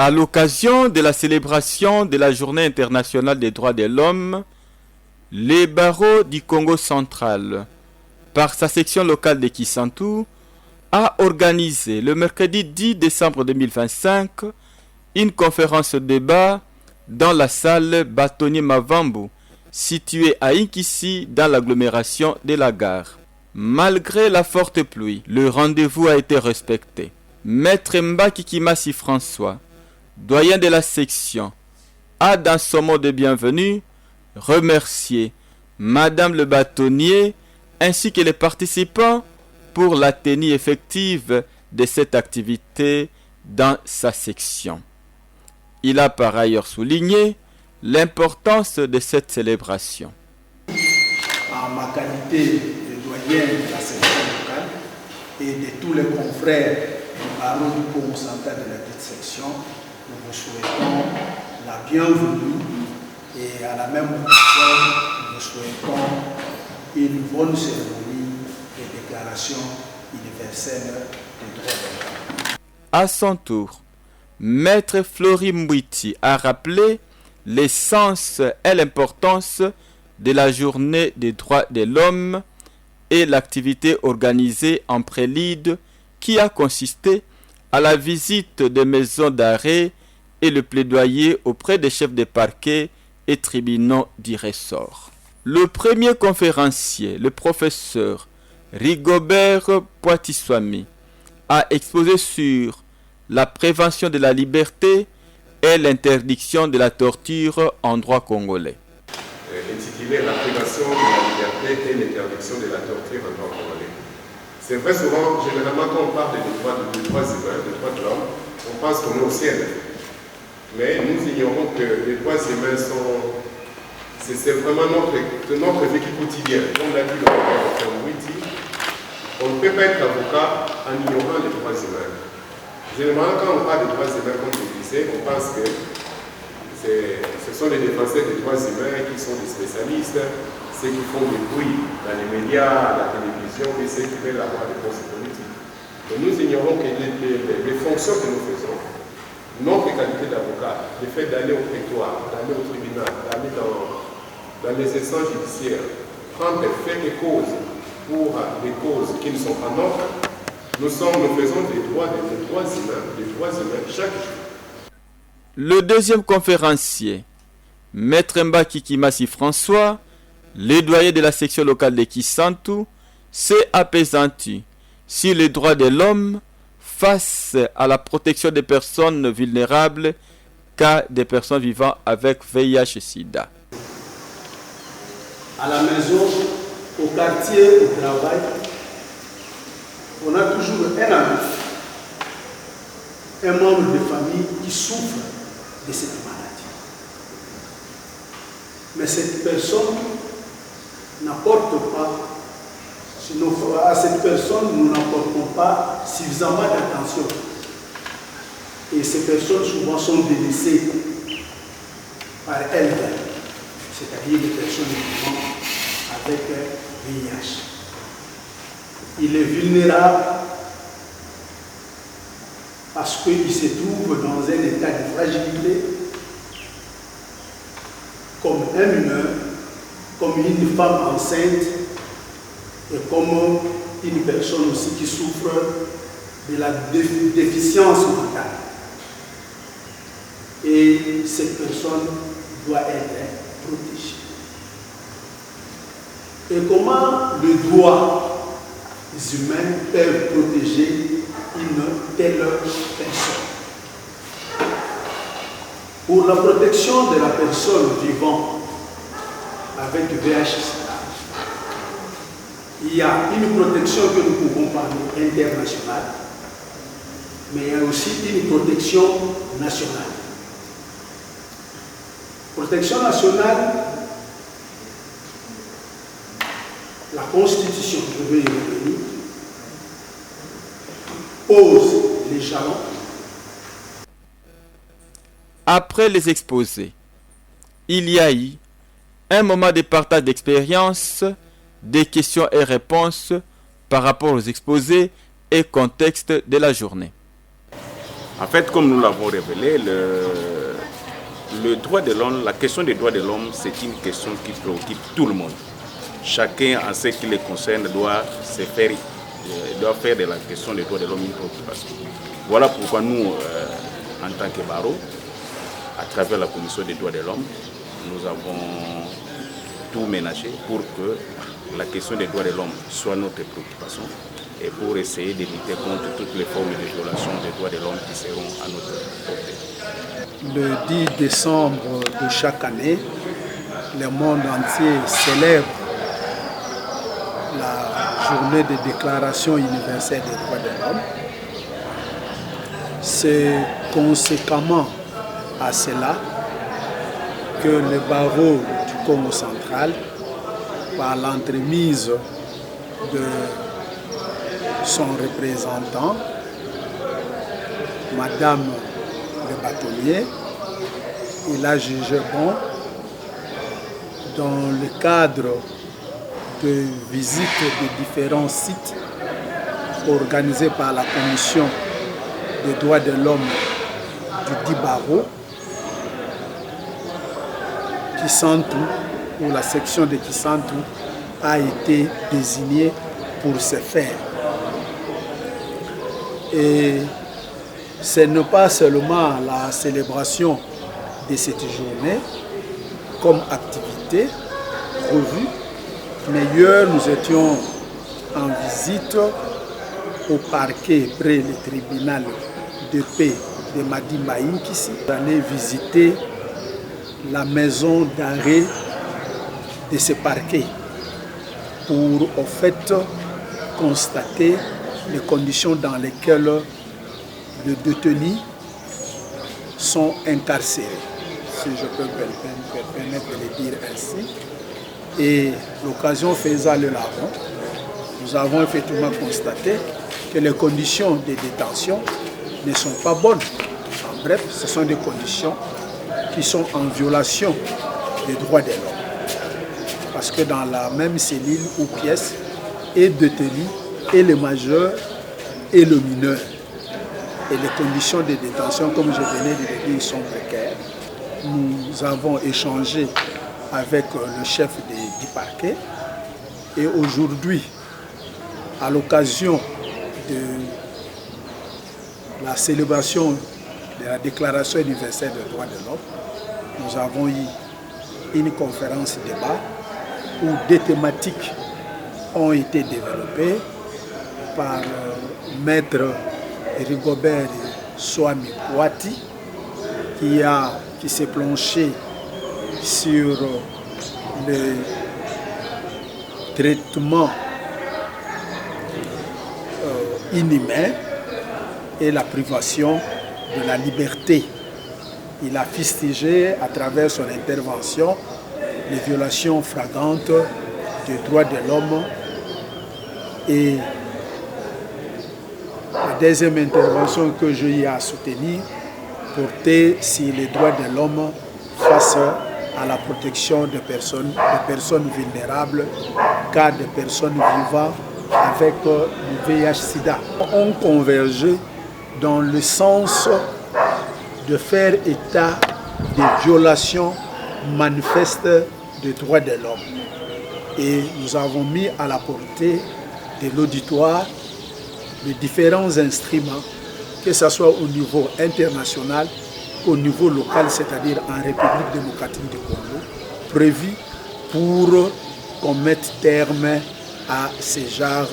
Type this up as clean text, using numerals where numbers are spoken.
À l'occasion de la célébration de la Journée internationale des droits de l'homme, les barreaux du Congo central, par sa section locale de Kisantu, a organisé le mercredi 10 décembre 2025 une conférence débat dans la salle Bâtonnier Mavambu, située à Inkisi dans l'agglomération de la gare. Malgré la forte pluie, le rendez-vous a été respecté. Maître Mbaki Kimasi François, doyen de la section, a dans son mot de bienvenue remercié Madame le bâtonnier ainsi que les participants pour la tenue effective de cette activité dans sa section. Il a par ailleurs souligné l'importance de cette célébration. En ma qualité de doyen de la section locale et de tous les confrères du barreau du Congo central de la petite section, nous vous souhaitons la bienvenue et à la même occasion, nous vous souhaitons une bonne cérémonie de déclaration universelle des droits de l'homme. À son tour, Maître Flori Mbouiti a rappelé l'essence et l'importance de la journée des droits de l'homme et l'activité organisée en prélude qui a consisté à la visite des maisons d'arrêt et le plaidoyer auprès des chefs de parquet et tribunaux du ressort. Le premier conférencier, le professeur Rigobert Poitiswami, a exposé sur la prévention de la liberté et l'interdiction de la torture en droit congolais. Intitulé La prévention de la liberté et l'interdiction de la torture en droit congolais. C'est vrai, souvent, généralement, quand on parle des droits humains, des droits de l'homme, on pense qu'on est au ciel. Mais nous ignorons que les droits humains c'est vraiment notre vécu quotidien. Comme l'a dit le docteur Mbouiti, on ne peut pas être avocat en ignorant les droits humains. Généralement, quand on parle des droits humains, comme je disais, on pense que ce sont les défenseurs des droits humains qui sont des spécialistes, ceux qui font du bruit dans les médias, la télévision, et ceux qui veulent avoir des postes politiques. Et nous ignorons que les fonctions que nous faisons, notre qualité d'avocat, le fait d'aller au prétoire, d'aller au tribunal, d'aller dans les instances judiciaires, prendre des faits et causes pour des causes qui ne sont pas nôtres, nous faisons des droits humains chaque jour. Le deuxième conférencier, Maître Mbaki Kimasi François, le doyen de la section locale de Kisantu, s'est apaisanti sur les droits de l'homme face à la protection des personnes vulnérables cas des personnes vivant avec VIH-Sida. À la maison, au quartier, au travail, on a toujours un ami, un membre de famille qui souffre de cette maladie. Mais cette personne n'apporte pas, à cette personne, nous n'apportons pas suffisamment d'attention. Et ces personnes souvent sont délaissées par elles-mêmes, c'est-à-dire les personnes vivant avec VIH. Il est vulnérable parce qu'il se trouve dans un état de fragilité comme un mineur, comme une femme enceinte et comme une personne aussi qui souffre de la déficience mentale. Et cette personne doit être protégée. Et comment le droit humain peuvent protéger une telle personne? Pour la protection de la personne vivant avec VIH-Sida, il y a une protection que nous pouvons parler internationale, mais il y a aussi une protection nationale. Protection nationale, la Constitution, je vais y revenir, pose les jalons. Après les exposés, il y a eu un moment de partage d'expérience, des questions et réponses par rapport aux exposés et contexte de la journée. En fait, comme nous l'avons révélé, le droit de l'homme, la question des droits de l'homme, c'est une question qui préoccupe tout le monde. Chacun, en ce qui les concerne, doit faire de la question des droits de l'homme une préoccupation. Voilà pourquoi nous, en tant que barreau, à travers la Commission des droits de l'homme, nous avons tout ménagé pour que la question des droits de l'homme soit notre préoccupation et pour essayer de lutter contre toutes les formes de violation des droits de l'homme qui seront à notre portée. Le 10 décembre de chaque année, le monde entier célèbre la journée de déclaration universelle des droits de l'homme. C'est conséquemment à cela que le barreau du Congo central, par l'entremise de son représentant, Madame le bâtonnier, il a jugé bon, dans le cadre de visites de différents sites organisés par la Commission des droits de l'homme du 10 barreau, Kisantu, ou la section de Kisantu, a été désignée pour ce faire. Et ce n'est pas seulement la célébration de cette journée comme activité prévue, mais hier nous étions en visite au parquet près du tribunal de paix de Madimba Inkisi. On allait visiter la maison d'arrêt de ce parquet pour en fait constater les conditions dans lesquelles les détenus sont incarcérés, si je peux me permettre de le dire ainsi. Et l'occasion faisant le larron, nous avons effectivement constaté que les conditions de détention ne sont pas bonnes. En bref, ce sont des conditions qui sont en violation des droits de l'homme. Parce que dans la même cellule ou pièce est détenu et le majeur et le mineur. Et les conditions de détention, comme je venais de le dire, sont précaires. Nous avons échangé avec le chef du parquet et aujourd'hui, à l'occasion de la célébration de la Déclaration universelle des droits de l'homme, nous avons eu une conférence débat où des thématiques ont été développées par maître Rigobert Swami Kouati qui s'est planché sur le traitement inhumain et la privation de la liberté. Il a fustigé à travers son intervention les violations flagrantes des droits de l'homme et la deuxième intervention que j'ai eu à soutenir portait sur les droits de l'homme face à la protection des personnes vulnérables, car des personnes vivant avec le VIH-Sida. On convergeait dans le sens de faire état des violations manifestes des droits de l'homme. Et nous avons mis à la portée de l'auditoire les différents instruments, que ce soit au niveau international, au niveau local, c'est-à-dire en République démocratique du Congo, prévus pour qu'on mette terme à ce genre